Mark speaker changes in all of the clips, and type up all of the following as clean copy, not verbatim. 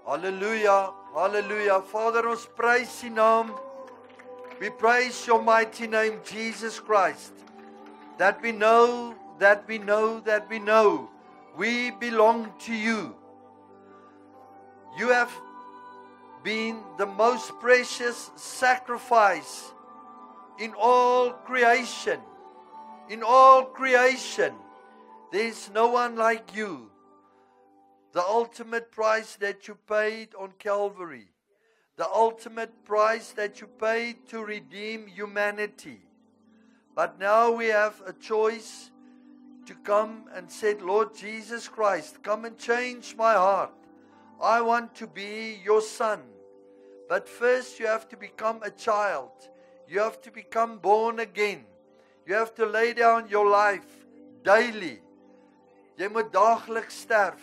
Speaker 1: Hallelujah, hallelujah. Father, ons prys U naam. We praise Your mighty name, Jesus Christ. That we know, we belong to You. You have been the most precious sacrifice in all creation. In all creation, there is no one like You. The ultimate price that You paid on Calvary. The ultimate price that You paid to redeem humanity. But now we have a choice to come and say, Lord Jesus Christ, come and change my heart. I want to be Your son. But first you have to become a child. You have to become born again. You have to lay down your life daily. Jy moet daagliks sterf,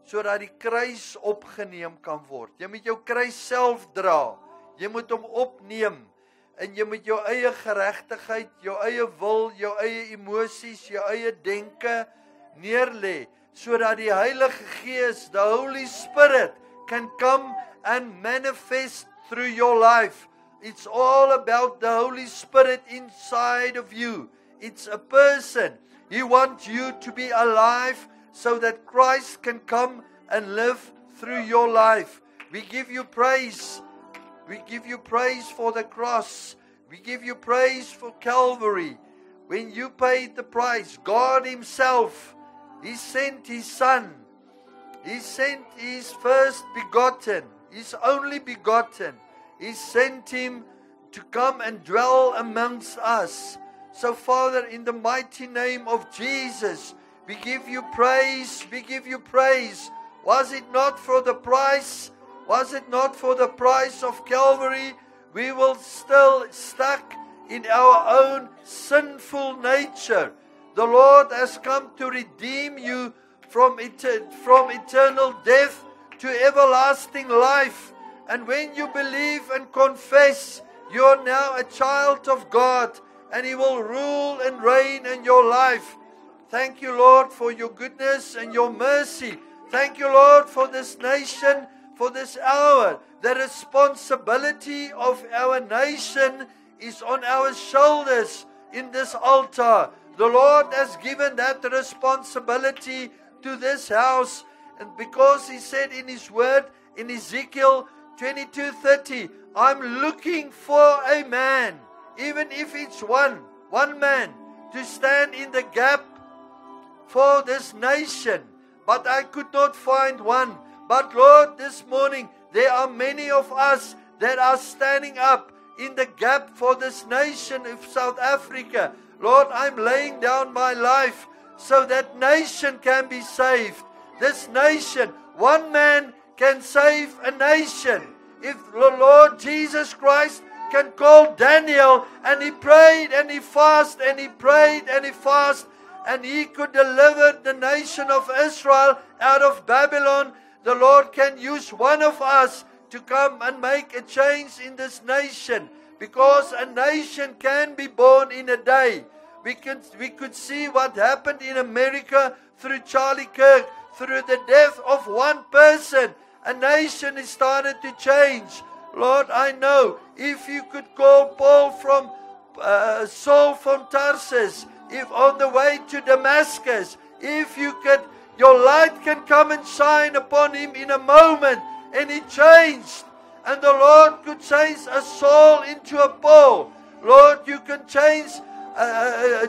Speaker 1: sodat die kruis opgeneem kan word. Jy moet jou kruis self dra. Jy moet hom opneem. En jy moet jou eie geregtigheid, jou eie wil, jou eie emosies, jou eie denke neerlê, sodat die Heilige Gees, the Holy Spirit, can come and manifest through your life. It's all about the Holy Spirit inside of you. It's a person. He wants you to be alive so that Christ can come and live through your life. We give You praise. We give You praise for the cross. We give You praise for Calvary. When You paid the price, God Himself, He sent His Son. He sent His first begotten, His only begotten. He sent Him to come and dwell amongst us. So Father, in the mighty name of Jesus, we give You praise. We give You praise. Was it not for the price? Was it not for the price of Calvary? We will still stuck in our own sinful nature. The Lord has come to redeem you from eternal death to everlasting life. And when you believe and confess, you are now a child of God, and He will rule and reign in your life. Thank You, Lord, for Your goodness and Your mercy. Thank You, Lord, for this nation, for this hour. The responsibility of our nation is on our shoulders in this altar. The Lord has given that responsibility to this house. And because He said in His word, in Ezekiel 22:30, I'm looking for a man, even if it's one man, to stand in the gap for this nation. But I could not find one. But Lord, this morning, there are many of us that are standing up in the gap for this nation of South Africa. Lord, I'm laying down my life so that nation can be saved. This nation, one man can save a nation. If the Lord Jesus Christ can call Daniel, and he prayed and he fasted and he prayed and he fasted, and he could deliver the nation of Israel out of Babylon, the Lord can use one of us to come and make a change in this nation. Because a nation can be born in a day. We could see what happened in America through Charlie Kirk. Through the death of one person, a nation has started to change. Lord, I know if You could call Saul from Tarsus, if on the way to Damascus, if You could, Your light can come and shine upon him in a moment, and he changed. And the Lord could change a Saul into a Paul. Lord, You can change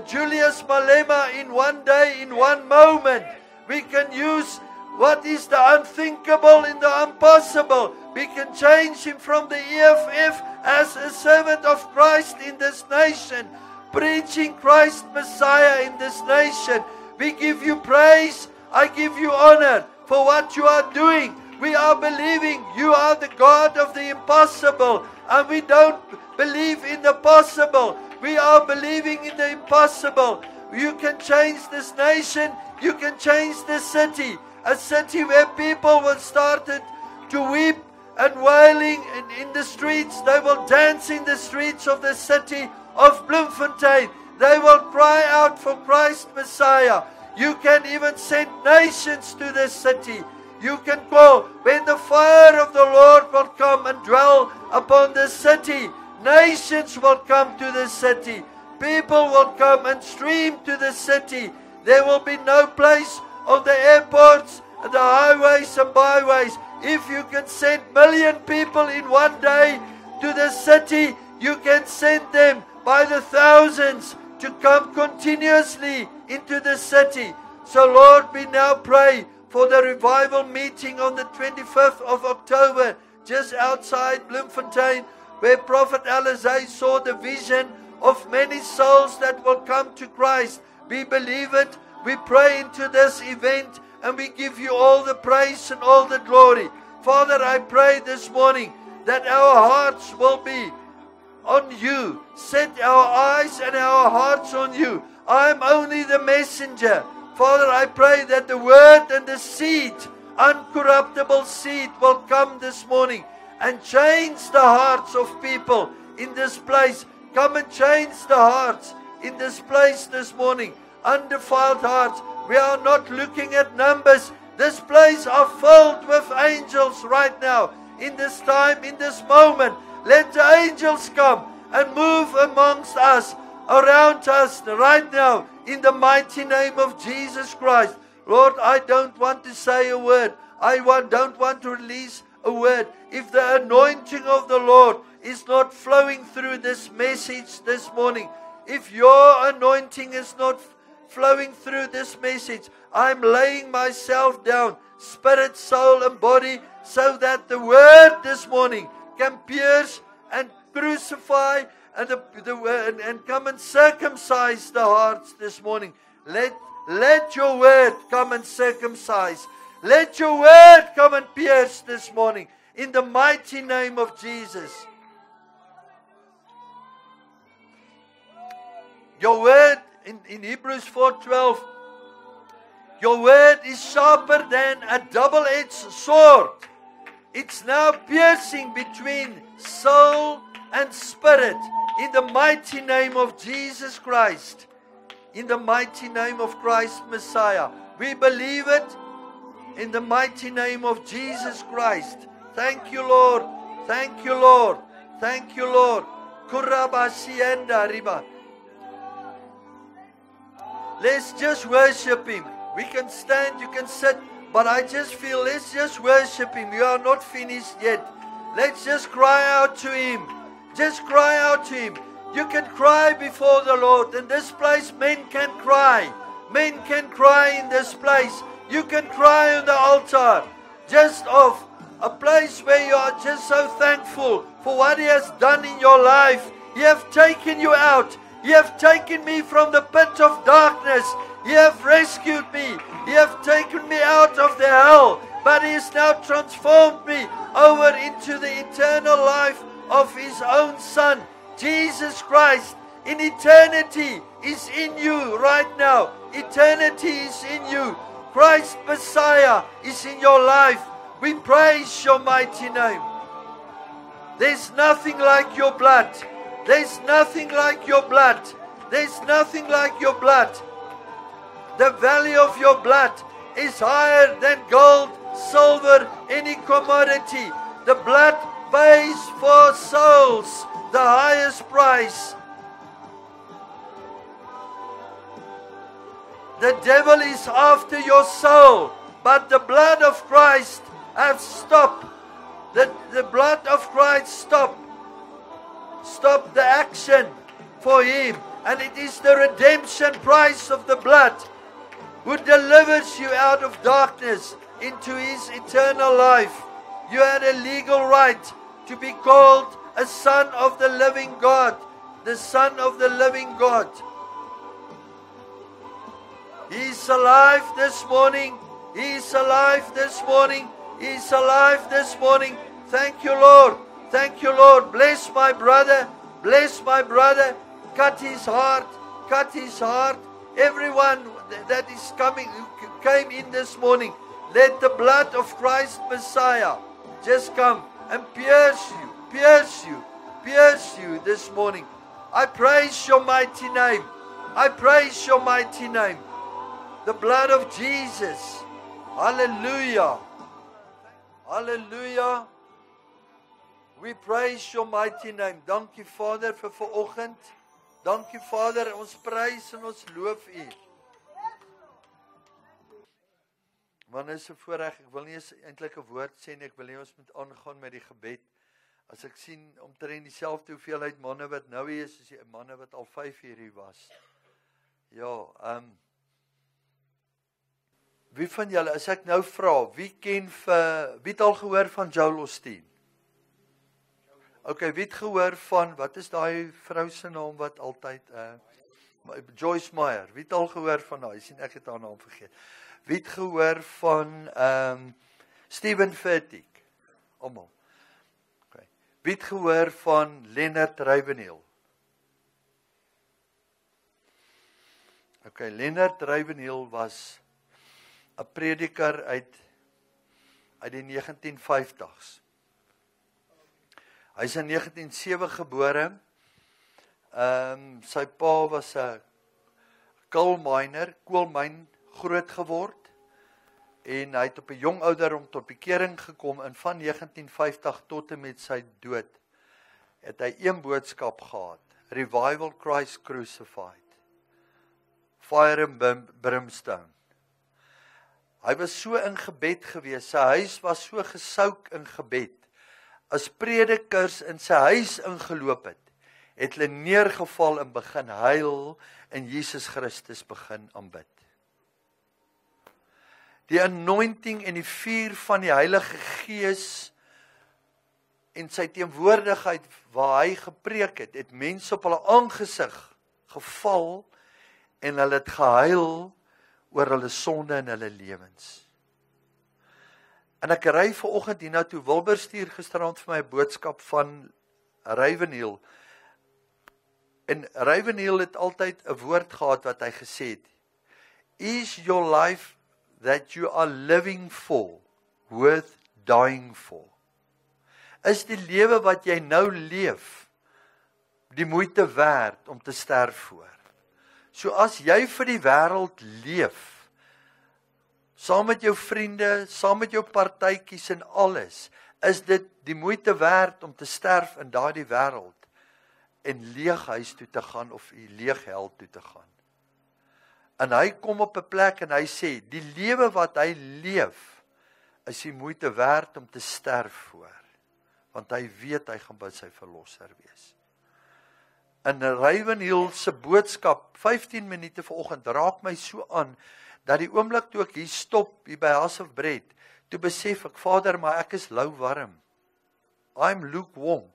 Speaker 1: Julius Malema in one day, in one moment. We can use what is the unthinkable in the impossible. We can change him from the EFF as a servant of Christ in this nation, preaching Christ Messiah in this nation. We give You praise. I give You honor for what You are doing. We are believing You are the God of the impossible, and we don't believe in the possible. We are believing in the impossible. You can change this nation. You can change this city. A city where people will start to weep and wailing in the streets. They will dance in the streets of the city of Bloemfontein. They will cry out for Christ Messiah. You can even send nations to this city. You can call when the fire of the Lord will come and dwell upon this city. Nations will come to this city. People will come and stream to the city. There will be no place on the airports and the highways and byways. If you can send 1 million people in one day to the city, you can send them by the thousands to come continuously into the city. So Lord, we now pray for the revival meeting on the 25th of October, just outside Bloemfontein, where Prophet Alizé saw the vision of many souls that will come to Christ. We believe it. We pray into this event and we give you all the praise and all the glory. Father, I pray this morning that our hearts will be on you. Set our eyes and our hearts on you. I am only the messenger. Father, I pray that the word and the seed, uncorruptible seed, will come this morning and change the hearts of people in this place. Come and change the hearts in this place this morning. Undefiled hearts. We are not looking at numbers. This place are filled with angels right now. In this time, in this moment, let the angels come and move amongst us, around us right now, in the mighty name of Jesus Christ. Lord, I don't want to say a word. Don't want to release a word. If the anointing of the Lord is not flowing through this message this morning, if your anointing is not flowing through this message, I'm laying myself down, spirit, soul, and body, so that the word this morning can pierce and crucify and come and circumcise the hearts this morning. Let your word come and circumcise. Let your word come and pierce this morning, in the mighty name of Jesus. Your word in Hebrews 4:12, your word is sharper than a double-edged sword. It's now piercing between soul and spirit, in the mighty name of Jesus Christ. In the mighty name of Christ Messiah. We believe it in the mighty name of Jesus Christ. Thank you, Lord. Thank you, Lord. Thank you, Lord. Kurabasienda riba. Let's just worship Him. We can stand, you can sit, but I just feel let's just worship Him. You are not finished yet. Let's just cry out to Him. Just cry out to Him. You can cry before the Lord. In this place, men can cry. Men can cry in this place. You can cry on the altar. Just of a place where you are just so thankful for what He has done in your life. He has taken you out. He has taken me from the pit of darkness. He has rescued me. He has taken me out of the hell. But He has now transformed me over into the eternal life of His own Son, Jesus Christ. In eternity is in you right now. Eternity is in you. Christ Messiah is in your life. We praise your mighty name. There's nothing like your blood. There's nothing like your blood. There's nothing like your blood. The value of your blood is higher than gold, silver, any commodity. The blood pays for souls, the highest price. The devil is after your soul, but the blood of Christ has stopped. The blood of Christ stopped the action for him. And it is the redemption price of the blood who delivers you out of darkness into His eternal life. You had a legal right to be called a son of the living God. The Son of the living God. He is alive this morning. He is alive this morning. He is alive this morning. Thank you, Lord. Thank you, Lord. Bless my brother. Bless my brother. Cut his heart. Cut his heart. Everyone that is coming, who came in this morning, let the blood of Christ Messiah just come and pierce you. Pierce you. Pierce you this morning. I praise your mighty name. I praise your mighty name. The blood of Jesus. Hallelujah. Hallelujah. We praise your mighty name. Dankie Vader vir vanoggend. Dankie Vader, ons prys en ons loof U. Man is 'n voorreg. Ek wil nie eens eintlik 'n woord sê nie. Ek wil nie ons moet aangaan met die gebed. As ek sien omtrent dieselfde hoeveelheid manne wat nou hier is, as die manne wat al 5 uur hier was. Ja, wie van julle, as ek nou vra, wie het al gehoor van Joel Osteen? Okay, wie het gehoor van, wat is daai vrou se naam wat altyd, Joyce Meyer, wie het al gehoor van haar? Jy sien, ek het haar naam vergeet. Wie het gehoor van Stephen Furtick? Almal. Okay. Wie het gehoor van Leonard Ravenhill? Okay, Leonard Ravenhill was 'n prediker uit die 1950s. Hy is in 1907 gebore. Sy pa was 'n koolmyn groot geword en hy het op 'n jong ouderdom tot bekering gekom en van 1950 tot en met sy dood het hy een boodskap gehad: Revival Christ Crucified. Fire and brimstone. Hy was so in gebed gewees, sy huis was so gesouk in gebed. As predikers in sy huis ingeloop het hulle neergeval en begin huil en Jesus Christus begin aanbid. Die anointing en die vuur van die Heilige Gees en sy teenwoordigheid waar hy gepreek het mense op hulle aangesig geval en hulle het gehuil oor hulle sonde in hulle lewens. En ek ry vanoggend hiernatoe, Wilbur stuur gisterand vir my 'n boodskap van Ravenhill. En Ravenhill het altyd 'n woord gehad wat hy gesê het: Is your life that you are living for worth dying for? Is die lewe wat jy nou leef die moeite werd om te sterf voor? So as jy vir die wêreld leef, saam met jou vriende, saam met jou partytjies en alles, is dit die moeite werd om te sterf in daardie wêreld en leeg huis toe te gaan of 'n leeg hel toe te gaan. En hy kom op 'n plek en hy sê, die lewe wat hy leef, is die moeite werd om te sterf voor, want hy weet hy gaan by sy verlosser wees. En Ravenhill se boodskap, 15 minute vanoggend, raak my so aan, dat die oomblik toe ek hier stop, hier by House of Bread, toe besef ek, Vader, maar ek is lauwarm. I'm lukewarm.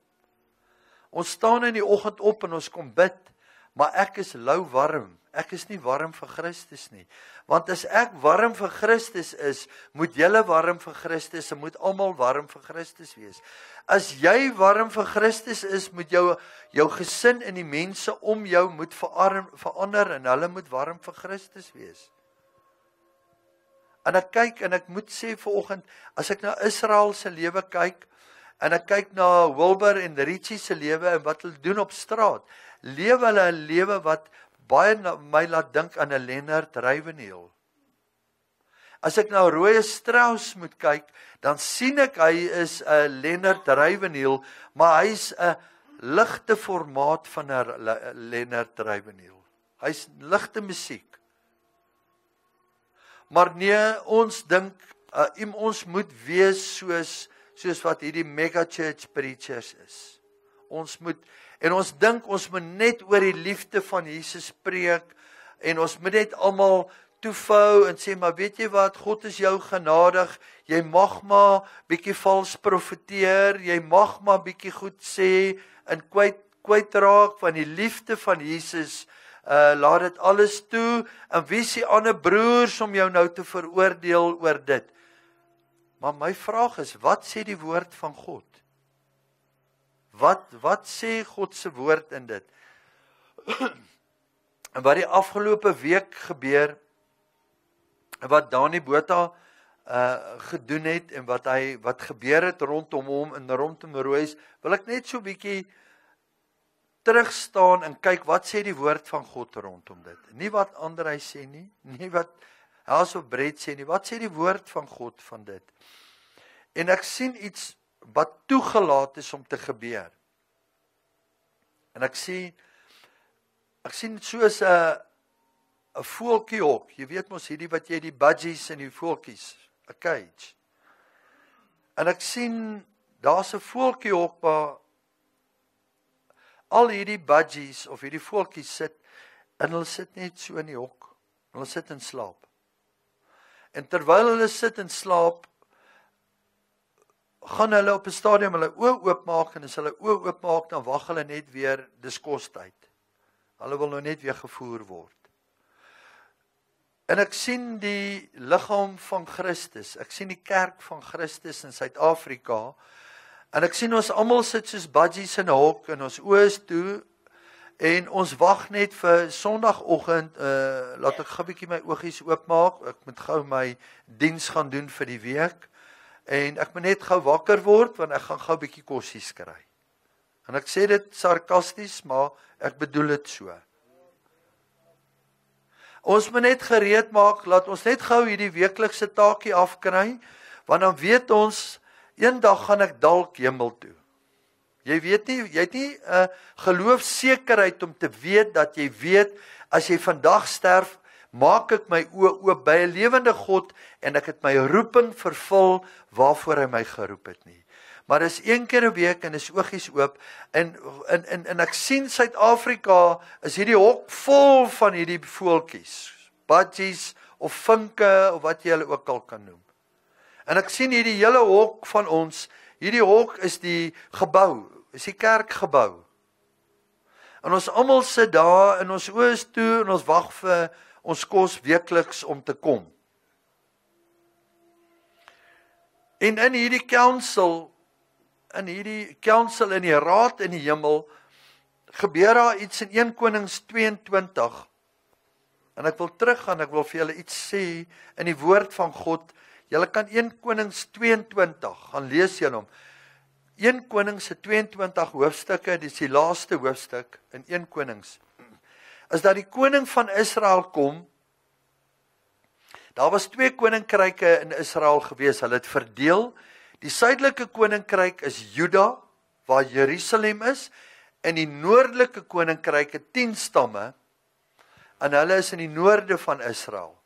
Speaker 1: Ons staan in die oggend op en ons kom bid, maar ek is lauwarm. Ek is nie warm vir Christus nie. Want as ek warm vir Christus is, moet julle warm vir Christus en moet almal warm vir Christus wees. As jy warm vir Christus is, moet jou gesin en die mense om jou moet verander en hulle moet warm vir Christus wees. En ek kyk en ek moet sê vanoggend, as ek na Israel se lewe kyk, en ek kyk na Wilbur en Richie se lewe en wat hulle doen op straat, lewe hulle 'n lewe wat baie my laat dink aan 'n Leonard Ravenhill. As ek na Roy Strauss moet kyk, dan sien ek hy is 'n Leonard Ravenhill, maar hy's 'n ligte formaat van 'n Leonard Ravenhill. Hy's ligte musiek. Maar nee, ons dink, ons moet wees soos wat hierdie mega church preachers is. Ons dink ons moet net oor die liefde van Jesus preek, en ons moet net almal toevou en sê, maar weet jy wat, God is jou genadig, jy mag maar bietjie vals profeteer, jy mag maar bietjie goed sê, en kwyt raak van die liefde van Jesus, laat dit alles toe, en wie is die ander broers om jou nou te veroordeel oor dit? Maar my vraag is, wat sê die woord van God? Wat sê God se woord in dit? En wat die afgelope week gebeur, wat Dani Botha gedoen het, en wat gebeur het rondom hom en rondom Roos, wil ek net so bietjie terugstaan en kyk, wat sê die woord van God rondom dit? Nie wat ander hy sê nie wat House of Bread sê nie, wat sê die woord van God van dit? En ek sien iets wat toegelaat is om te gebeur. En ek sien soos 'n voeltjiehok. Jy weet mos hierdie wat jy die budgies en die voeltjies, 'n cage. En ek sien daar's 'n voeltjiehok waar al hierdie budgies of hierdie voeltjies sit en hulle sit net so in die hok. Hulle sit en slaap. En terwyl hulle sit en slaap, gaan hulle op 'n stadium hulle oë oopmaak en as hulle oë oopmaak, dan wag hulle net weer, dis kostyd. Hulle wil nou net weer gevoer word. En ek sien die liggaam van Christus, ek sien die kerk van Christus in Suid-Afrika, en ek sien ons almal sit soos budgies in 'n hok, en ons oë is toe, en ons wag net vir Sondagoggend, laat ek gou 'n bietjie my oogies oopmaak, ek moet gou my diens gaan doen vir die week, en ek moet net gou wakker word, want ek gaan gou 'n bietjie kossies kry. En ek sê dit sarkasties, maar ek bedoel dit so. Ons moet net gereed maak, laat ons net gou hierdie weeklikse taakie afkry, want dan weet ons, eendag gaan ek dalk hemel toe. Jy weet nie, jy het nie 'n geloofsekerheid om te weet, dat jy weet, as jy vandag sterf, maak ek my oë oop by 'n lewende God, en ek het my roeping vervul, waarvoor hy my geroep het nie. Maar dis een keer 'n week, en is oogies oop, en ek sien Suid-Afrika, is hierdie hok vol van hierdie voeltjies, budgies, of vinke, of wat jy hulle ook al kan noem. En ek sien hierdie hele hok van ons, hierdie hok is die gebou, is die kerkgebou. En ons almal sit daar, en ons oë is toe, en ons wag vir ons kos weekliks om te kom. En in hierdie council, in die raad in die hemel, gebeur daar iets in 1 Konings 22, en ek wil teruggaan, ek wil vir julle iets sê, in die woord van God. Julle kan 1 Konings 22, gaan lees julle hom. 1 Konings se 22 hoofstukke, dis die laaste hoofstuk in 1 Konings. As dat die koning van Israel kom, daar was 2 koninkryke in Israel gewees, hulle het verdeel. Die suidelike koninkryk is Juda, waar Jerusalem is, en die noordelike koninkryk het 10 stamme, en hulle is in die noorde van Israel.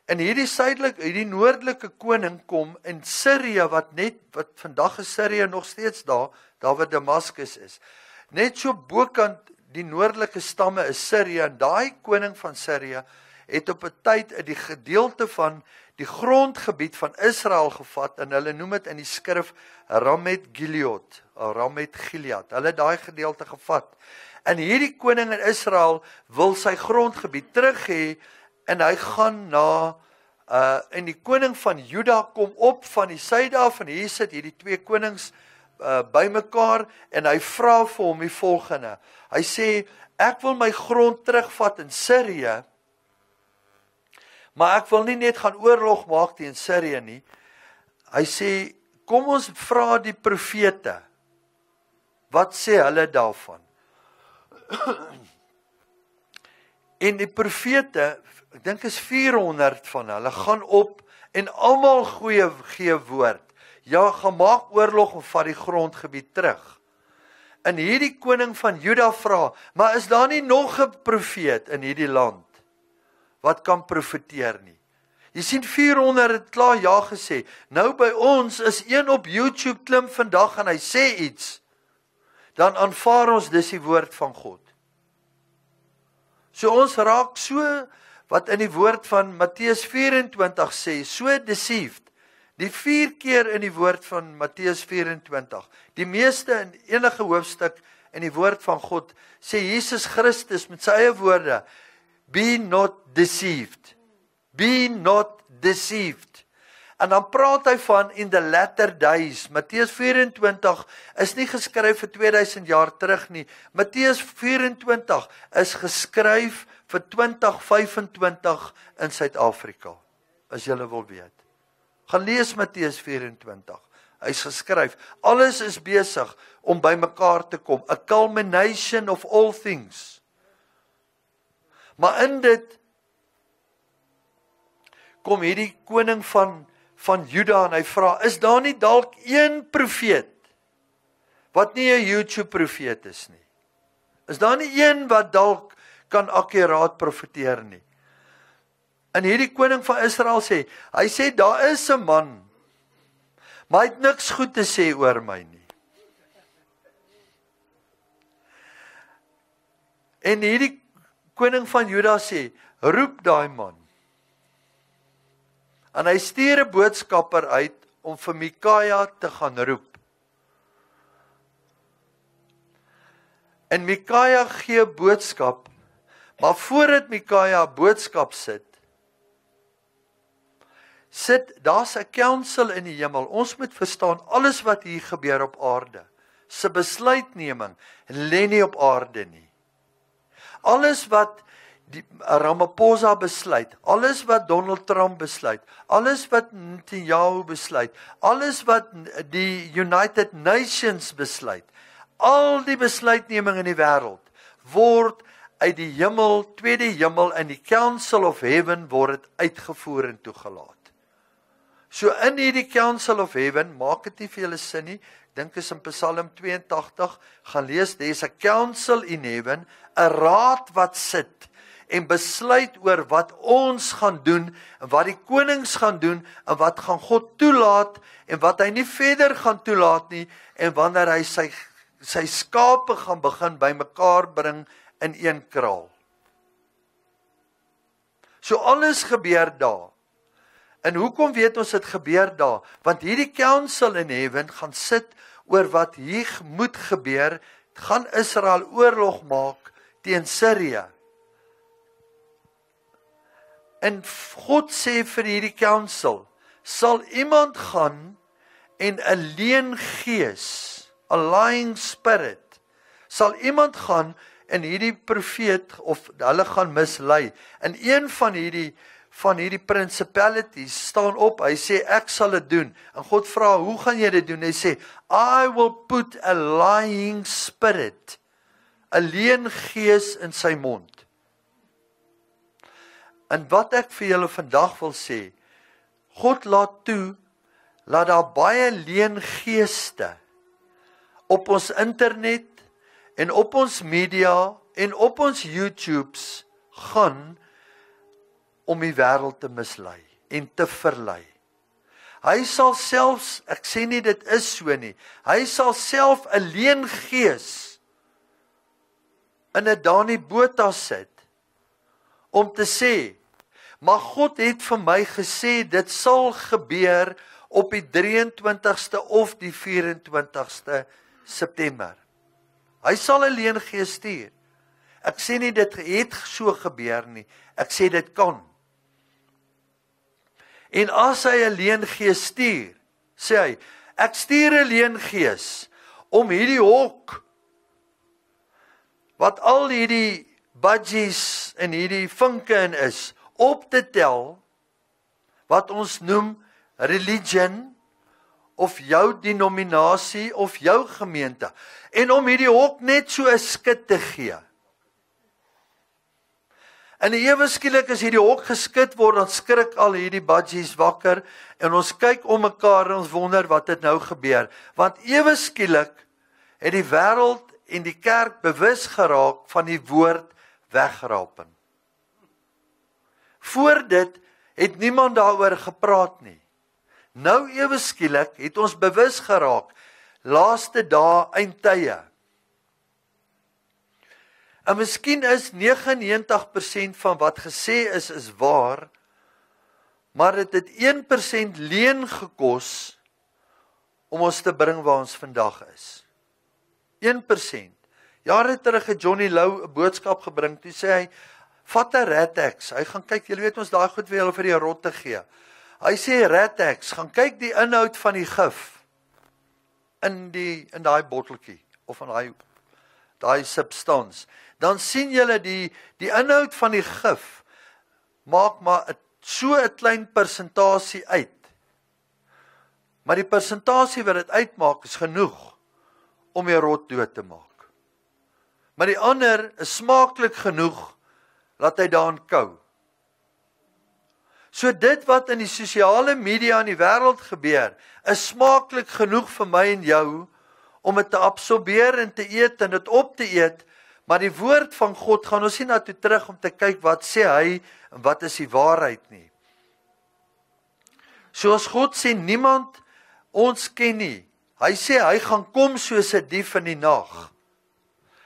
Speaker 1: En hierdie noordelike koning kom in Syrië, wat vandag is Syrië nog steeds daar waar Damaskus is. Net so bokant die noordelike stamme is Syrië, en daai koning van Syrië het op 'n tyd die gedeelte van die grondgebied van Israel gevat, en hulle noem dit in die skrif Ramet Gilead. Hulle het daai gedeelte gevat. En hierdie koning in Israel wil sy grondgebied terug hê, en hy gaan na, en die koning van Juda kom op van die suide af, en hier sit hierdie 2 konings by mekaar, en hy vra vir hom die volgende. Hy sê, ek wil my grond terugvat in Syrië, maar ek wil nie net gaan oorlog maak teen Syrië nie. Hy sê, kom ons vra die profete, wat sê hulle daarvan? En die profete, ek dink is 400 van hulle, gaan op, en almal gee woord. Ja, gaan maak oorlog en vat die grondgebied terug. En hierdie koning van Juda vra, maar is daar nie nog 'n profeet in hierdie land, wat kan profeteer nie? Jy sien 400 het klaar ja gesê. Nou by ons is een op YouTube klim vandag, en hy sê iets, dan aanvaar ons dis die woord van God. So ons raak so, wat in die woord van Matteus 24 sê, so deceived. Die 4 keer in die woord van Matteus 24, die meeste in enige hoofstuk in die woord van God, sê Jesus Christus met sy eie woorde, be not deceived. Be not deceived. En dan praat hy van in the latter days. Matteus 24 is nie geskryf vir 2000 jaar terug nie. Matteus 24 is geskryf vir 2025 in Suid-Afrika, as julle wil weet. Gaan lees Matteus 24. Hy's geskryf. Alles is besig om by mekaar te kom. A culmination of all things. Maar in dit kom hierdie koning van van Juda en hy vra, is daar nie dalk een profeet wat nie 'n YouTube profeet is nie? Is daar nie een wat dalk kan akkuraat profeteer nie? En hierdie koning van Israel sê, hy sê, daar is 'n man, maar hy het niks goed te sê oor my nie. En hierdie koning van Juda sê, roep daai man. En hy stuur 'n boodskapper uit om vir Mikaja te gaan roep. En Mikaja gee boodskap, maar voordat Mikaja boodskap sit, daar's 'n council in die hemel. Ons moet verstaan, alles wat hier gebeur op aarde, se besluitneming, lê nie op aarde nie. Alles wat die Ramaphosa besluit, alles wat Donald Trump besluit, alles wat Netanyahu besluit, alles wat die United Nations besluit, al die besluitneming in die wêreld, word uit die hemel, tweede hemel, in die Council of Heaven, word het uitgevoer en toegelaat. So in hierdie Council of Heaven, maak het nie vir julle sin nie, dink is in Psalm 82, gaan lees, there's a council in heaven, 'n raad wat sit, en besluit oor wat ons gaan doen, en wat die konings gaan doen, en wat gaan God toelaat, en wat hy nie verder gaan toelaat nie, en wanneer hy sy skape gaan begin bymekaar bring in een kraal. So alles gebeur daar. En hoekom weet ons dit gebeur daar? Want hierdie council in heaven gaan sit oor wat hier moet gebeur, gaan Israel oorlog maak teen Sirië. En God sê vir hierdie council, sal iemand gaan en 'n leengees, 'n lying spirit, sal iemand gaan en hierdie profeet, of hulle gaan mislei, en een van hierdie principalities staan op, hy sê, ek sal dit doen, en God vra, hoe gaan jy dit doen? Hy sê, I will put a lying spirit, 'n leengees in sy mond. En wat ek vir julle vandag wil sê, God laat toe, laat daar baie leengeeste op ons internet, en op ons media, en op ons YouTubes, gaan om die wêreld te mislei, en te verlei. Hy sal selfs, ek sê nie dit is so nie, hy sal self 'n leengees in 'n Dani Botha sit, om te sê, maar God het vir my gesê, dit sal gebeur op die 23ste of die 24ste September. Hy sal 'n leengees stuur. Ek sê nie dit het so gebeur nie, ek sê dit kan. En as hy 'n leengees stuur, sê hy, ek stuur 'n leengees om hierdie hok, wat al hierdie budgies en hierdie vinke in is, op te tel, wat ons noem religion, of jou denominasie, of jou gemeente, en om hierdie hok net so 'n skud te gee. En ewe skielik as hierdie hok geskit word, dan skrik al hierdie budgies wakker, en ons kyk om mekaar en ons wonder wat het nou gebeur. Want ewe skielik het die wêreld en die kerk bewus geraak van die woord wegraping. Voor dit het niemand daaroor gepraat nie. Nou ewe skielik het ons bewus geraak, laaste dae, eindtye. En miskien is 99% van wat gesê is waar, maar dit het 1% leen gekos om ons te bring waar ons vandag is. 1%. Jare terug het Johnny Lou 'n boodskap gebring, toe sê hy, vat 'n Rat-X, hy gaan kyk, julle weet ons daai goed vir julle vir die rotte gee. Hy sê Rat-X, gaan kyk die inhoud van die gif in daai botteltjie, of in daai substans. Dan sien julle die inhoud van die gif, maak maar so 'n klein persentasie uit. Maar die persentasie wat dit uitmaak is genoeg om die rot dood te maak. Maar die ander is smaaklik genoeg, laat hy daarin kou. So dit wat in die sosiale media in die wêreld gebeur, is smaaklik genoeg vir my en jou, om dit te absorbeer en te eet en dit op te eet, maar die woord van God gaan ons nie na toe terug om te kyk wat sê hy en wat is die waarheid nie. Soos God sê, niemand ons ken nie. Hy sê hy gaan kom soos 'n dief in die nag.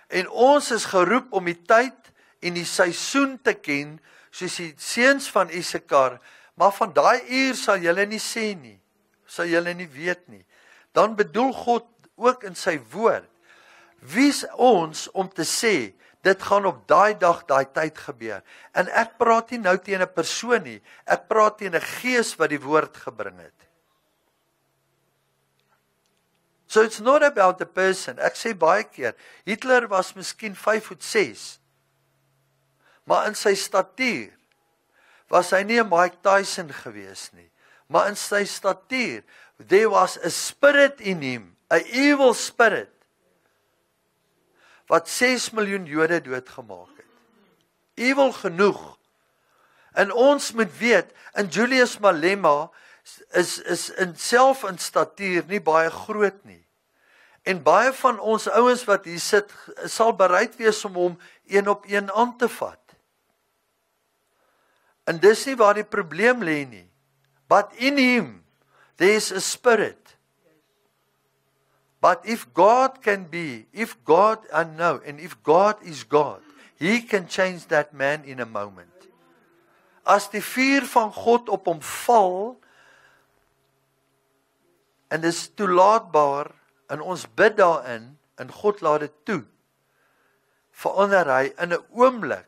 Speaker 1: En ons is geroep om die tyd en die seisoen te ken, soos die seuns van Issachar, maar van daai uur sal julle nie sê nie, sal julle nie weet nie. Dan bedoel God ook in sy woord, wie's ons om te sê, dit gaan op daai dag, daai tyd gebeur. En ek praat nie nou teen 'n persoon nie, ek praat teen 'n gees wat die woord gebring het. So it's not about the person. Ek sê baie keer, Hitler was miskien 5'6", maar in sy statuur was hy nie 'n Mike Tyson gewees nie. Maar in sy statuur, there was a spirit in him, a evil spirit, wat 6 miljoen Jode doodgemaak het. Evil genoeg. En ons moet weet, en Julius Malema is in self in statuur nie baie groot nie. En baie van ons ouens wat hier sit, sal bereid wees om hom een op een aan te vat. En dis nie waar die probleem lê nie. But in him, there is a spirit. But if God can be, if God, I know, and if God is God, He can change that man in a moment. As die vuur van God op hom val, en dis toelaatbaar, en ons bid daarin, en God laat dit toe, verander hy in 'n oomblik,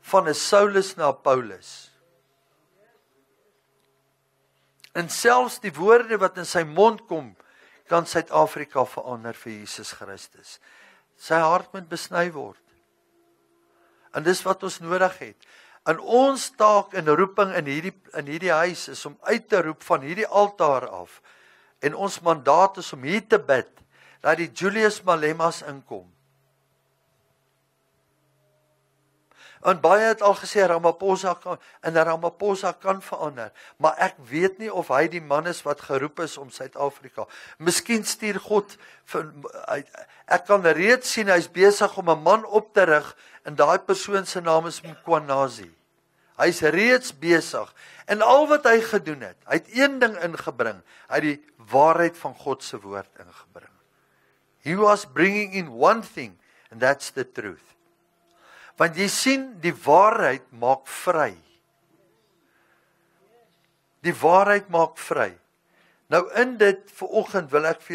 Speaker 1: van 'n Saulus na 'n Paulus. En selfs die woorde wat in sy mond kom, kan Suid-Afrika verander vir Jesus Christus. Sy hart moet besny word. En dis wat ons nodig het. En ons taak en roeping in hierdie huis is om uit te roep van hierdie altaar af. En ons mandaat is om hier te bid, dat die Julius Malemas inkom. En baie het al gesê, Ramaphosa kan verander. Maar ek weet nie of hy die man is wat geroep is om Suid-Afrika. Miskien stuur God, ek kan reeds sien, hy is besig om 'n man op te rig, en daai persoon se naam is Mkhwanazi. Hy is reeds besig. En al wat hy gedoen het, hy het een ding ingebring, hy het die waarheid van God se woord ingebring. He was bringing in one thing, and that's the truth. Want jy sien, die waarheid maak vry. Die waarheid maak vry. Nou in dit, vanoggend wil ek vir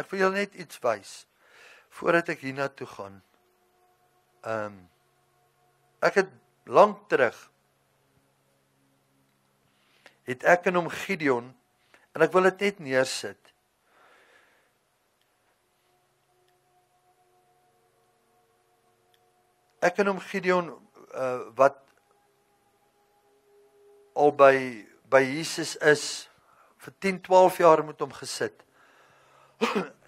Speaker 1: julle net iets wys, voordat ek hiernatoe gaan. Ek het lank terug, het ek en hom Gideon, en ek wil dit net neersit. Ek en hom Gideon, wat al by Jesus is, vir 10-12 jaar met hom gesit.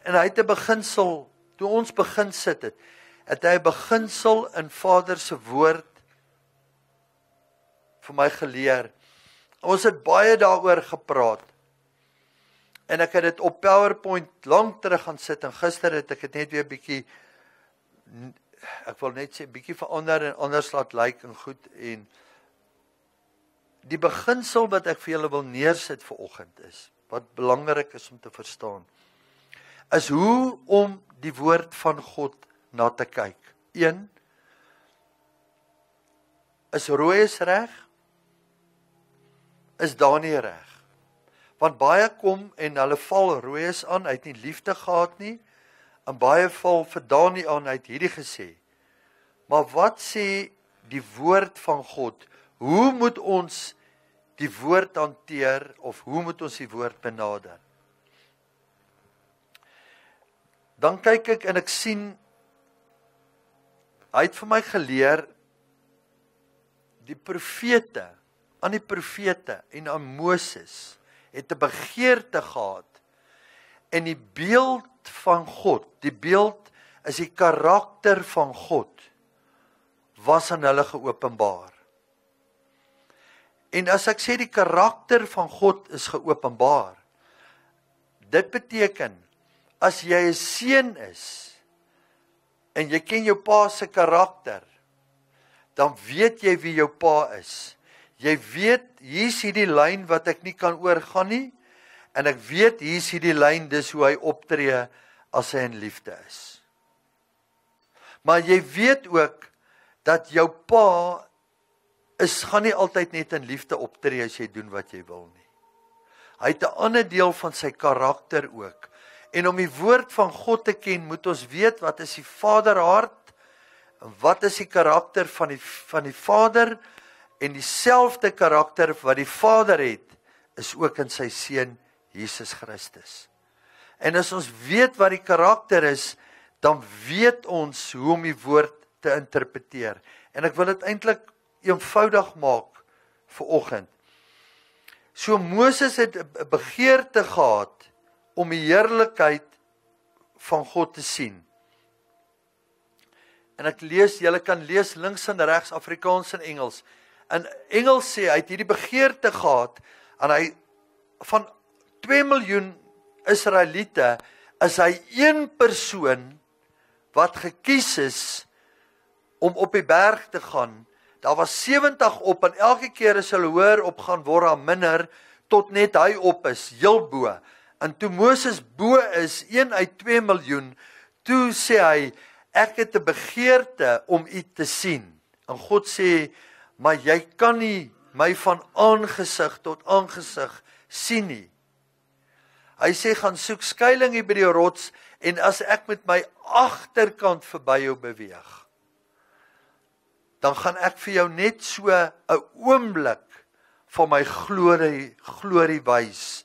Speaker 1: En hy het 'n beginsel, toe ons begin sit het hy 'n beginsel in Vader se woord vir my geleer. Ons het baie daaroor gepraat. En ek het dit op PowerPoint lank terug gaan sit, en gister het ek dit net weer bietjie, ek wil net sê, bietjie verander en anders laat lyk en goed, en die beginsel wat ek vir julle wil neersit vanoggend is, wat belangrik is om te verstaan, is hoe om die woord van God na te kyk. 1, is Rooies reg? Is Danie reg? Want baie kom en hulle val Rooies aan, hy het nie liefde gehad nie, en baie val vir Danie aan, hy het hierdie gesê. Maar wat sê die woord van God? Hoe moet ons die woord hanteer, of hoe moet ons die woord benader? Dan kyk ek en ek sien, hy het vir my geleer, die profete, aan die profete en aan Moses, het 'n begeerte gehad, en die beeld van God, die beeld is die karakter van God, was aan hulle geopenbaar. En as ek sê die karakter van God is geopenbaar, dit beteken, as jy 'n seun is, en jy ken jou pa se karakter, dan weet jy wie jou pa is. Jy weet, hier's hierdie lyn wat ek nie kan oorgaan nie, en ek weet, hier's hierdie lyn, dis hoe hy optree, as hy in liefde is. Maar jy weet ook, dat jou pa gaan nie altyd net in liefde optree as jy doen wat jy wil nie. Hy het 'n ander deel van sy karakter ook. En om die woord van God te ken, moet ons weet wat is die vaderhart, en wat is die karakter van die Vader, en dieselfde karakter wat die Vader het, is ook in sy seun Jesus Christus. En as ons weet wat die karakter is, dan weet ons hoe om die woord te interpreteer. En ek wil dit eintlik eenvoudig maak vir oggend. So Moses het 'n begeerte gehad om die heerlikheid van God te sien. En ek lees, julle kan lees links en regs Afrikaans en Engels. In Engels sê hy het hierdie begeerte gehad, en hy van 2 miljoen Israeliete is hy een persoon wat gekies is om op die berg te gaan. Daar was 70 op, en elke keer as hulle hoor op gaan word daar minder, tot net hy op is, heel bo. En toe Moses bo is, 1 uit 2 miljoen, toe sê hy, ek het 'n begeerte om u te sien. En God sê, maar jy kan nie my van aangesig tot aangesig sien nie. Hy sê, gaan soek skuiling hier by die rots, en as ek met my agterkant verby jou beweeg, dan gaan ek vir jou net so 'n oomblik van my glorie wys,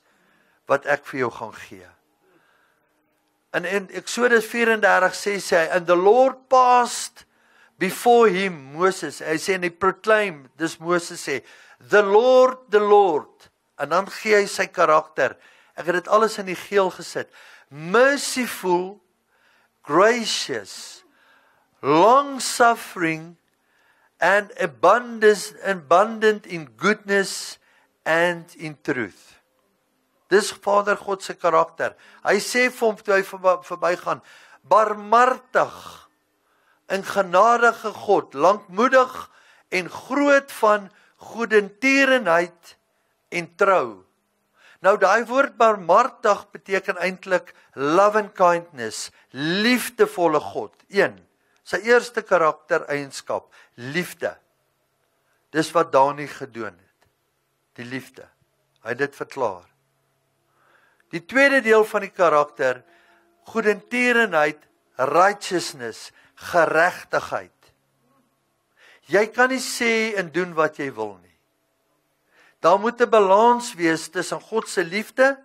Speaker 1: wat ek vir jou gaan gee. En in Exodus 34 sê hy, and the Lord passed before him, Moses, hy sê, en hy proclaim, dis Moses sê, the Lord, en dan gee hy sy karakter, ek het dit alles in die geel gesit, merciful, gracious, long-suffering, and abundant in goodness and in truth. Dis Vader God se karakter. Hy sê vir hom toe hy verbygaan, barmhartig en genadige God, lankmoedig en groot van goedertierenheid en trou. Nou daai woord barmhartig beteken eintlik love and kindness, liefdevolle God. 1. Sy eerste karaktereienskap, liefde. Dis wat Dani gedoen het. Die liefde. Hy het dit verklaar. Die tweede deel van die karakter, goedertierenheid, righteousness, geregtigheid. Jy kan nie sê en doen wat jy wil nie. Daar moet 'n balans wees tussen God se liefde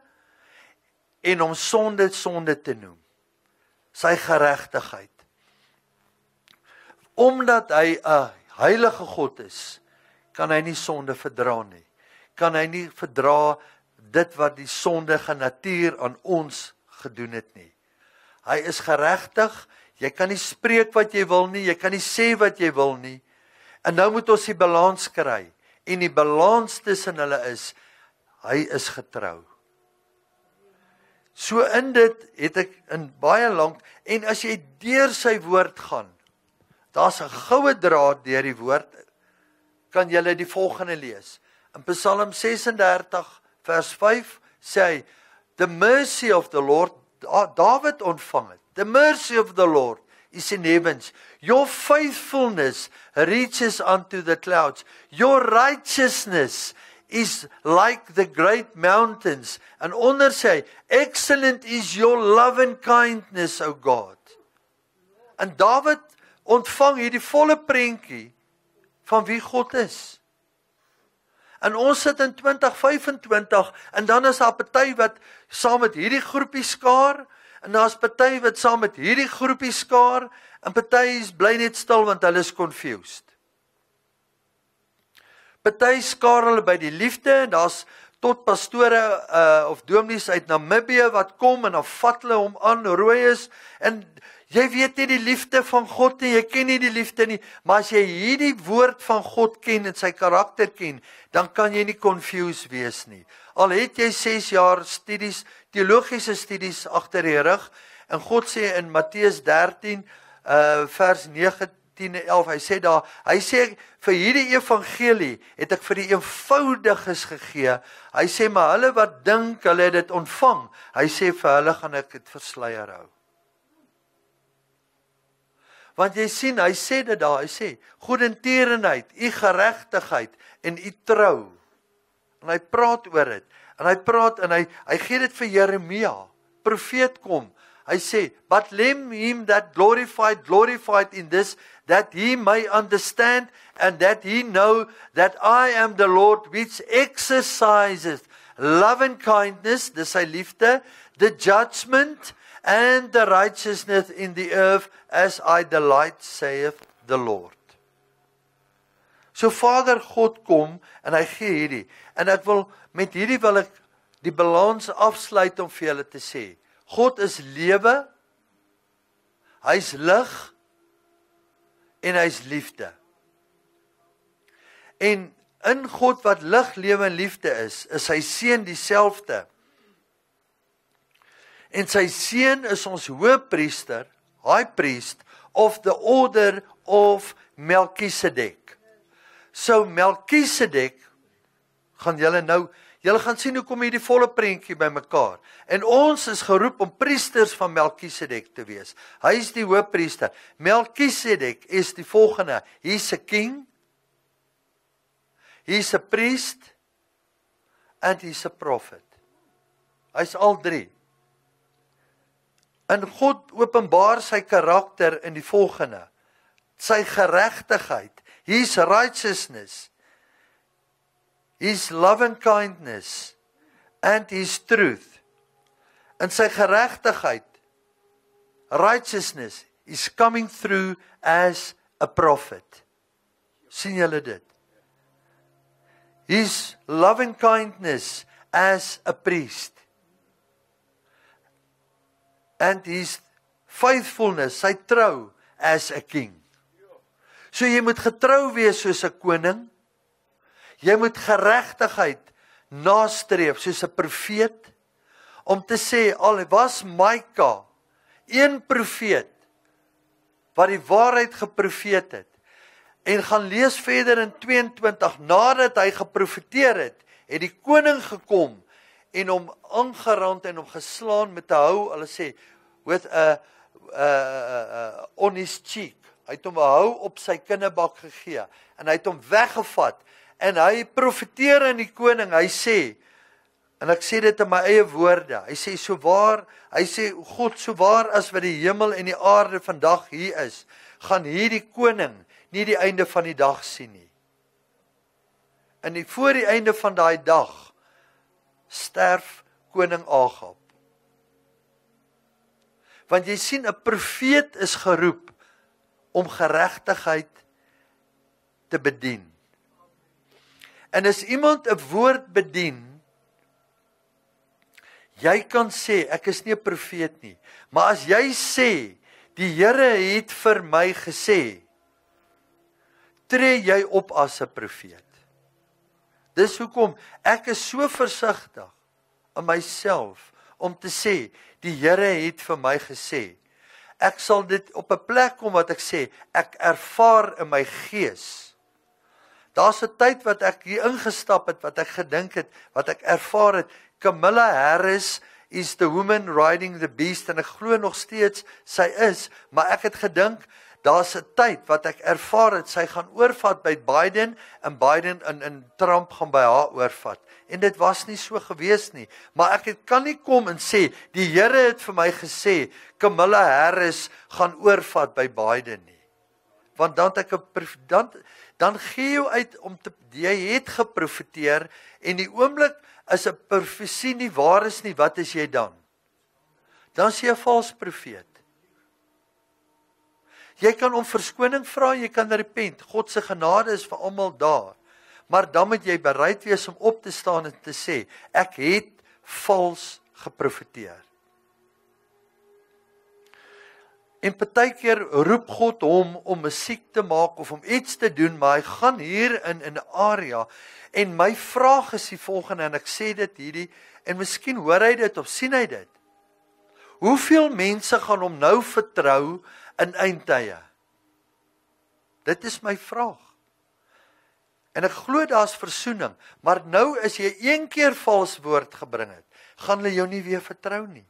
Speaker 1: en om sonde te noem. Sy geregtigheid. Omdat hy 'n heilige God is, kan hy nie sonde verdra nie. Kan hy nie verdra dit wat die sondige natuur aan ons gedoen het nie. Hy is geregtig, jy kan nie spreek wat jy wil nie, jy kan nie sê wat jy wil nie. En nou moet ons die balans kry. En die balans tussen hulle is, hy is getrou. So in dit het ek in baie lank, en as jy deur sy woord gaan, daar's 'n goue draad deur die woord, kan jy die volgende lees. In Psalm 36 vers 5 sê hy, the mercy of the Lord, David ontvang het, the mercy of the Lord is in heavens, your faithfulness reaches unto the clouds, your righteousness is like the great mountains, en onder sê hy, excellent is your love and kindness, O God. En David ontvang hierdie volle prentjie van wie God is. En ons sit in 2025, en dan is daar party wat saam met hierdie groepie skaar, en daar's party wat saam met hierdie groepie skaar, en party bly net stil want hulle is confused. Party skaar hulle by die liefde, en daar's tot pastore of dominees uit Namibië wat kom, en dan vat hulle hom aan, rooi is, en Jy weet nie die liefde van God nie, jy ken nie die liefde nie, maar as jy hierdie woord van God ken en sy karakter ken, dan kan jy nie confused wees nie. Al het jy 6 jaar studies, teologiese studies agter die rug, en God sê in Matteus 13, vers 9, 10 en 11, hy sê, vir hierdie evangelie het ek vir die eenvoudiges gegee, hy sê, maar hulle wat dink, hulle het dit ontvang, hy sê, vir hulle gaan ek het versluier hou. Want jy sien, hy sê dit daar, hy sê, goedertierenheid, u geregtigheid en u trou. En hy praat oor dit, en hy praat, en hy gee dit vir Jeremia, profeet kom, hy sê, but let him that glorified in this, that he may understand, and that he know that I am the Lord, which exercises love and kindness, dis sy liefde, the judgment, and the righteousness in the earth, as I delight, saith the Lord. So Vader God kom, en hy gee hierdie, en met hierdie wil ek die balans afsluit om vir julle te sê, God is lewe, hy is lig, en hy is liefde. En in God wat lig, lewe en liefde is sy seun dieselfde. En sy seun is ons hoëpriester, high priest, of the order of Melchizedek. So Melchizedek, julle gaan sien hoe kom hierdie volle prentjie by mekaar. En ons is geroep om priesters van Melchizedek te wees. Hy is die hoëpriester. Melchizedek is die volgende. He's a king, he's a priest, and he's a prophet. Hy's al drie. En God openbaar sy karakter in die volgende. Sy geregtigheid, his righteousness, his love and kindness, and his truth. En sy geregtigheid, righteousness, is coming through as a prophet. Sien julle dit? His love and kindness as a priest. And his faithfulness, sy trou, as a king. So jy moet getrou wees soos 'n koning, jy moet geregtigheid nastreef soos 'n profeet, om te sê, al was Mika, een profeet, wat die waarheid geprofeet het, en gaan lees verder in 22, nadat hy geprofeteer het, het die koning gekom, en hom aangerand en hom geslaan met 'n hou, hulle sê, with on his cheek. Hy het hom 'n hou op sy kinnebak gegee, en hy het hom weggevat, en hy profeteer aan die koning, hy sê, en ek sê dit in my eie woorde, hy sê, God, so waar as wat die hemel en die aarde vandag hier is, gaan hierdie koning nie die einde van die dag sien nie. En voor die einde van daai dag, sterf koning Agab. Want jy sien, 'n profeet is geroep om geregtigheid te bedien. En as iemand 'n woord bedien, jy kan sê, ek is nie 'n profeet nie, maar as jy sê, die Here het vir my gesê, tree jy op as 'n profeet. Dis hoekom ek is so versigtig in myself om te sê, die Here het vir my gesê. Ek sal dit op 'n plek kom wat ek sê, ek ervaar in my gees. Daar's 'n tyd wat ek hier ingestap het, wat ek gedink het, wat ek ervaar het, Kamala Harris is the woman riding the beast, en ek glo nog steeds, sy is, maar ek het gedink, daar's 'n tyd wat ek ervaar het, sy gaan oorvat by Biden, en Biden en Trump gaan by haar oorvat. En dit was nie so gewees nie. Maar ek kan nie kom en sê, die Here het vir my gesê, Kamala Harris gaan oorvat by Biden nie. Want dan gee jy uit, jy het geprofeteer, en die oomblik as 'n profesie nie waar is nie, wat is jy dan? Dan is jy 'n vals profeet. Jy kan om verskoning vra, jy kan repent. God se genade is vir almal daar. Maar dan moet jy bereid wees om op te staan en te sê, ek het vals geprofeteer. En partykeer roep God hom om musiek te maak of om iets te doen, maar hy gaan hier in 'n area. En my vraag is die volgende, en ek sê dit hierdie, en miskien hoor hy dit of sien hy dit. Hoeveel mense gaan hom nou vertrou in eindtye? Dit is my vraag. En ek glo daar's versoening, maar nou as jy een keer vals woord gebring het, gaan hulle jou nie weer vertrou nie.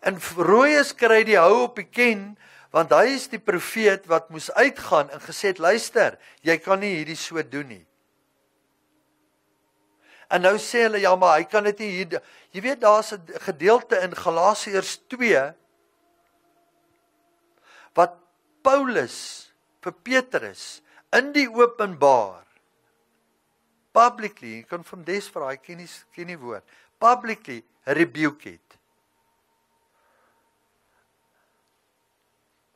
Speaker 1: En Royes kry die hou op die ken, want hy is die profeet wat moes uitgaan en gesê het, luister, jy kan nie hierdie so doen nie. En nou sê hulle, ja, maar hy kan dit nie hier, jy weet, daar's 'n gedeelte in Galasiërs 2, wat Paulus vir Petrus in die openbaar, publicly, jy kan van des vra, ek ken nie woord, publicly rebuke het.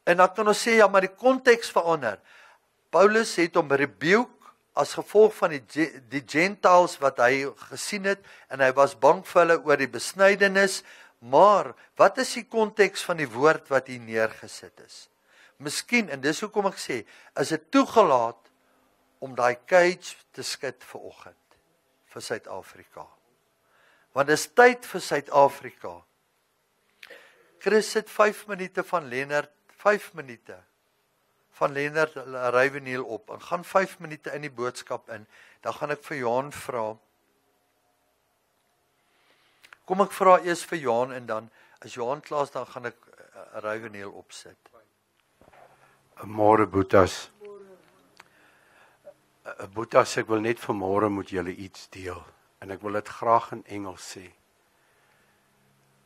Speaker 1: En dan kan ons sê, ja, maar die konteks verander. Paulus het hom rebuke as gevolg van die Gentiles wat hy gesien het, en hy was bang vir hulle oor die besnydenis, maar wat is die konteks van die woord wat hier neergesit is? Miskien, en dis hoekom ek sê, is dit toegelaat om daai cage te skud vanoggend vir Suid-Afrika. Want dis tyd vir Suid-Afrika. Chris sit 5 minute van Lennard, 5 minute van Lennard Ryveneel op, en gaan 5 minute in die boodskap in, dan gaan ek vir Johan vra. Kom ek vra eers vir Johan, en dan, as Johan klaar is, dan gaan ek Ryveneel opsit.
Speaker 2: Môre Boetas. Boetas, ek wil net vanmôre met julle iets deel, en ek wil dit graag in Engels sê.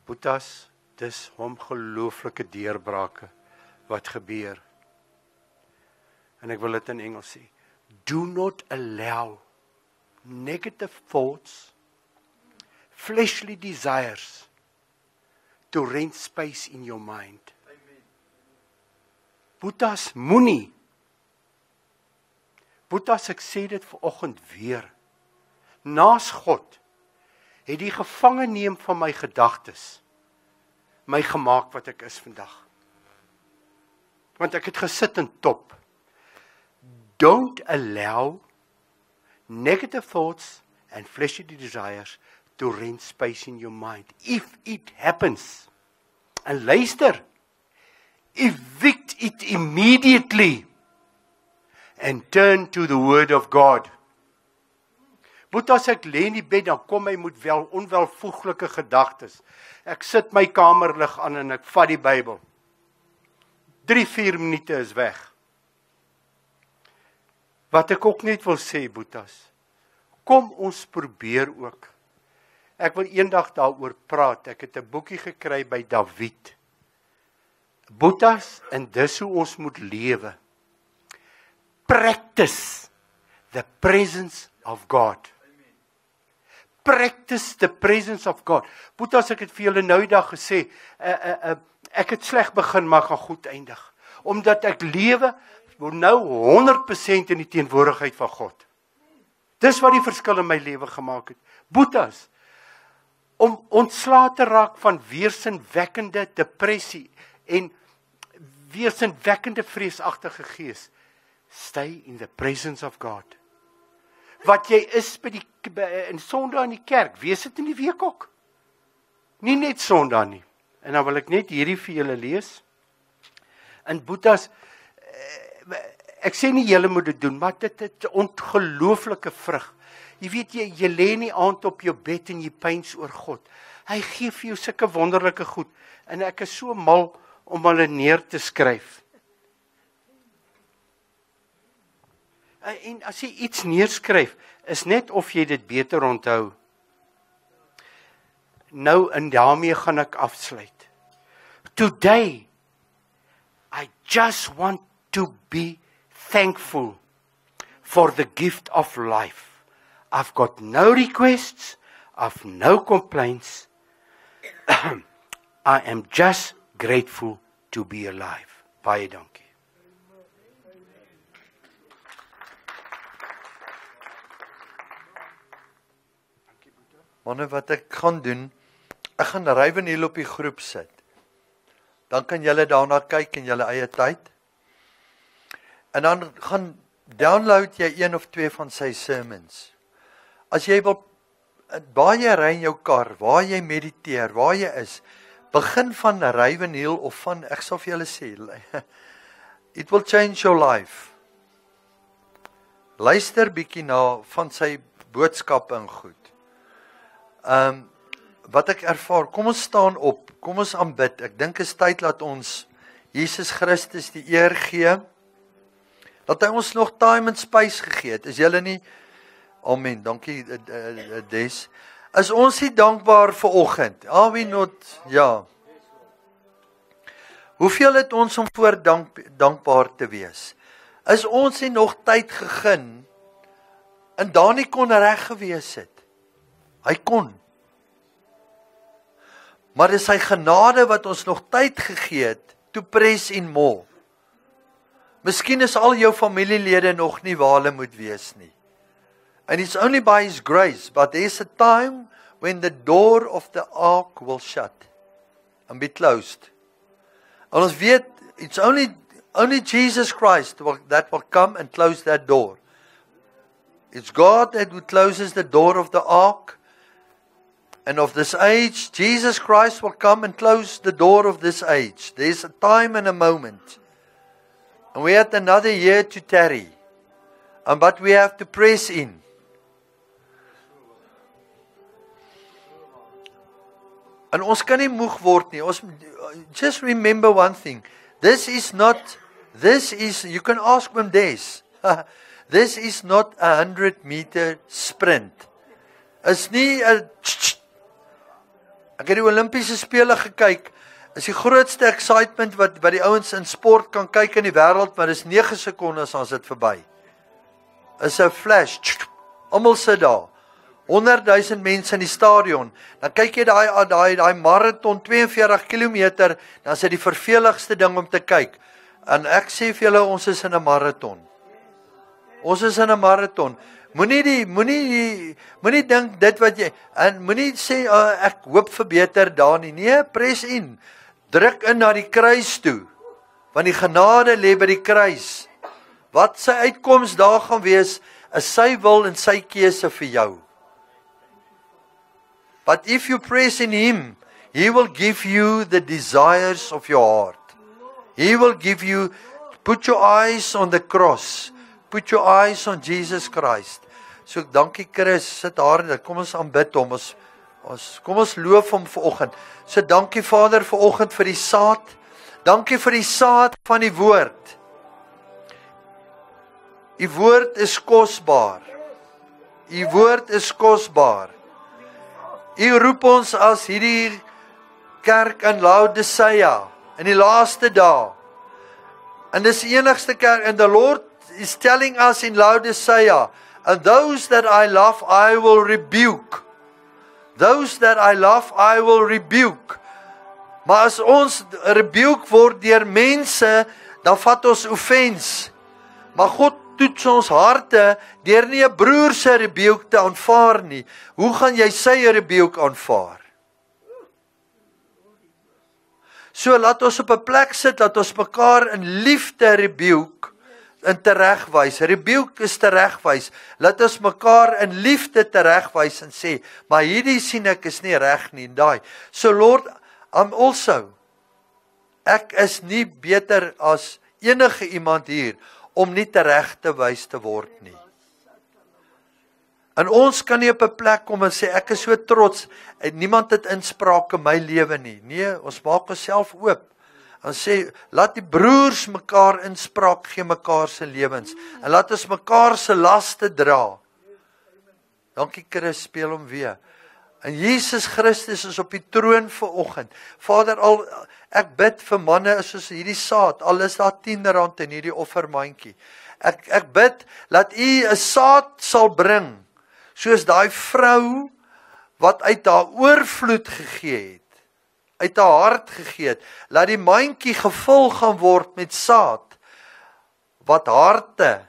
Speaker 2: Boetas, dis ongelooflike deurbrake wat gebeur. En ek wil dit in Engels sê. Do not allow negative thoughts, fleshly desires to rent space in your mind. Boetas, moenie. Boetas, ek sê dit vanoggend weer. Naas God het die gevange neem van my gedagtes my gemaak wat ek is vandag. Want ek het gesit in top. Don't allow negative thoughts and fleshly desires to rent space in your mind. If it happens, en luister, evict it immediately and turn to the word of God. Moet as ek lê in die bed, dan kom my met onwelvoeglike gedagtes. Ek sit my kamerlig aan en ek vat die Bybel. 3-4 minute is weg. Wat ek ook net wil sê, Boetas, kom ons probeer ook. Ek wil eendag daaroor praat. Ek het 'n boekie gekry by David. Boetas, en dis hoe ons moet lewe. Practice the presence of God. Practice the presence of God. Boetas, ek het vir julle nou die dag gesê, ek het sleg begin, maar gaan goed eindig. Omdat ek lewe nou 100% in die teenwoordigheid van God. Dis wat die verskil in my lewe gemaak het. Boetas, om ontslae te raak van weersinwekkende depressie en weersinwekkende vreesagtige gees, stay in the presence of God. Wat jy is in Sondag in die kerk, wees dit in die week ook. Nie net Sondag nie. En dan wil ek net hierdie vir julle lees. En Boetas, ek sê nie julle moet dit doen, maar dit is ongelooflike vrug. Jy weet, jy lê in die aand op jou bed en jy pyns oor God. Hy gee vir jou sulke wonderlike goed. En ek is so mal om hulle neer te skryf. En as jy iets neerskryf, is net of jy dit beter onthou. Nou, en daarmee gaan ek afsluit. Today, I just want to be thankful for the gift of life. I've got no requests, I've no complaints. I am just grateful to be alive. Baie dankie.
Speaker 1: Manne, wat ek gaan doen, ek gaan Ryveneel op die groep sit. Dan kan julle daarna kyk in julle eie tyd. En dan gaan download jy 1 of 2 van sy sermons. As jy wil, waar jy ry in jou kar, waar jy mediteer, waar jy is, begin van Ravenhill of van, ek sal vir julle sê, it will change your life. Luister bietjie na van sy boodskappe en goed. Wat ek ervaar, kom ons staan op, kom ons aanbid. Ek dink is tyd dat ons Jesus Christus die eer gee, dat hy ons nog time and space gegee het. Is julle nie? Amen, dankie Des. Is ons nie dankbaar vir oggend? Are we not? Ja. Hoeveel het ons om voor dankbaar te wees? Is ons nie nog tyd gegee, en Dani kon reg gewees het. Hy kon. Maar dis sy genade wat ons nog tyd gegee het, to press in more. Miskien is al jou familielede nog nie waar hulle moet wees nie. And it's only by His grace, but there's a time when the door of the ark will shut and be closed. En ons weet, it's only Jesus Christ that will come and close that door. It's God that who closes the door of the ark and of this age. Jesus Christ will come and close the door of this age. There's a time and a moment. And we have another year to tarry. But we have to press in. En ons kan nie moeg word nie. Just remember one thing. This is, you can ask them this. This is not a 100-meter sprint. Is nie 'n Ek het die Olimpiese spele gekyk. Is die grootste excitement wat die ouens in sport kan kyk in die wêreld, maar dis 9 sekondes as dit verby. Is 'n flash. Almal sit daar. 100,000 mense in die stadion. Dan kyk jy daai marathon 42 km, dan is dit die verveligste ding om te kyk. En ek sê vir julle, ons is in 'n marathon. Ons is in 'n marathon. Moenie dink dit wat jy, en moenie sê ek hoop vir beter daar nie. Nee, press in. Druk in na die kruis toe. Want die genade lê by die kruis. Wat sy uitkoms daar gaan wees, is sy wil en sy keuse vir jou. But if you press in Him, He will give you the desires of your heart. He will give you, put your eyes on the cross. Put your eyes on Jesus Christ. So dankie Chris, sit daar, kom ons aanbid hom. Kom ons loof hom vanoggend. So dankie Vader vanoggend vir die saad. Dankie vir die saad van die woord. Die woord is kosbaar. Die woord is kosbaar. U roep ons as hierdie kerk in Laodicea in die laaste dae. En dis die enigste kerk, and the Lord is telling us in Laodicea, and those that I love, I will rebuke. Those that I love, I will rebuke. Maar as ons rebuke word deur mense, dan vat ons offense. Maar God toets ons harte deur nie 'n broer se rebuke te aanvaar nie. Hoe gaan jy sy rebuke aanvaar? So laat ons op 'n plek sit dat ons mekaar in liefde rebuke en teregwys. Rebuke is teregwys. Laat ons mekaar in liefde teregwys en sê, maar hierdie sien ek is nie reg nie, daai. So Lord, I'm also, ek is nie beter as enige iemand hier om nie tereg te wys te word nie. En ons kan nie op 'n plek kom en sê, ek is so trots, en niemand het inspraak in my lewe nie. Nee, ons maak onsself oop. En sê, laat die broers mekaar inspraak gee mekaar se lewens. En laat ons mekaar se laste dra. Dankie Chris, speel hom weer. En Jesus Christus is op die troon vanoggend. Vader, ek bid vir manne soos hierdie saad, al is daar R10 in hierdie offermandjie. Ek bid, laat U 'n saad sal bring, soos daai vrou, wat uit haar oorvloed gegee het, uit haar hart gegee het, laat die mandjie gevul gaan word met saad, wat harte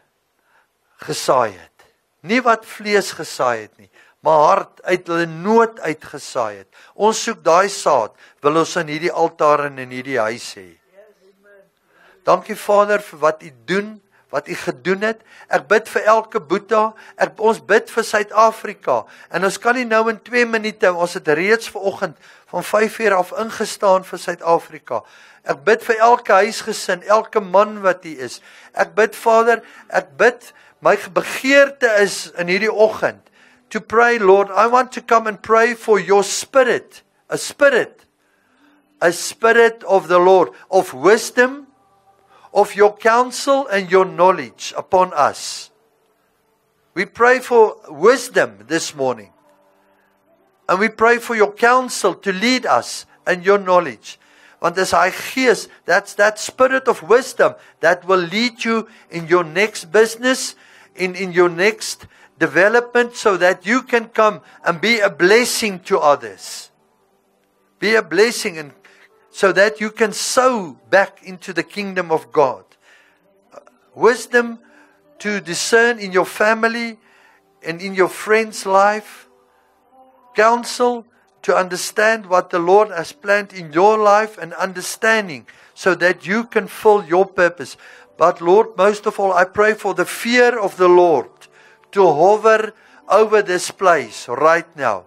Speaker 1: gesaai het. Nie wat vlees gesaai het nie, maar hart uit hulle nood uitgesaai het. Ons soek daai saad, wil ons in hierdie altaar en in hierdie huis hê. Dankie Vader vir wat U doen, wat U gedoen het. Ek bid vir elke Boeta, ons bid vir Suid-Afrika, en ons kan nie nou in 2 minute, ons het reeds vanoggend van 5 uur af ingestaan vir Suid-Afrika. Ek bid vir elke huisgesin, elke man wat hier is. Ek bid Vader, my begeerte is in hierdie oggend, to pray, Lord, I want to come and pray for your spirit, a spirit of the Lord, of wisdom, of your counsel and your knowledge upon us. We pray for wisdom this morning. And we pray for your counsel to lead us and your knowledge. Want as hy Gees, that's that spirit of wisdom that will lead you in your next business, in your next development, so that you can come and be a blessing to others. Be a blessing, and so that you can sow back into the kingdom of God. Wisdom to discern in your family and in your friend's life. Counsel to understand what the Lord has planned in your life, and understanding so that you can fill your purpose. But Lord, most of all, I pray for the fear of the Lord to hover over this place right now.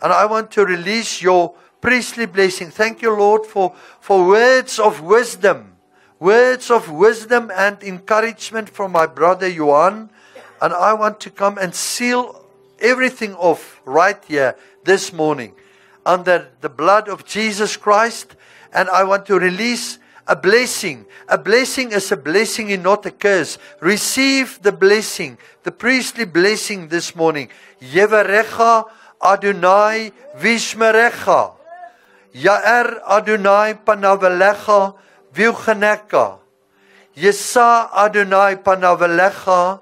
Speaker 1: And I want to release your priestly blessing. Thank you, Lord, for words of wisdom and encouragement from my brother Johan. And I want to come and seal everything off right here this morning under the blood of Jesus Christ. And I want to release a blessing. A blessing is a blessing and not a curse. Receive the blessing, the priestly blessing this morning. Yevarecha Adonai Vishmerecha. Yaer Adonai Panavelecha Vilchaneka. Yesa Adonai Panavelecha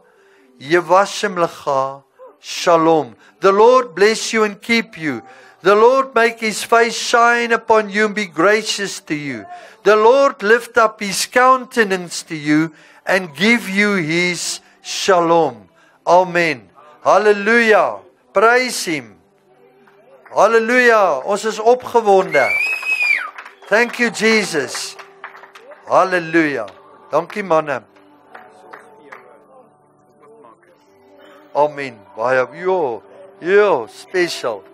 Speaker 1: Yevashem Lecha Shalom. The Lord bless you and keep you. The Lord make His face shine upon you and be gracious to you. The Lord lift up His countenance to you and give you His shalom. Amen. Hallelujah. Praise Him. Hallelujah. Ons is opgewonde. Thank you, Jesus. Hallelujah. Dankie manne. Amen. Baie, special.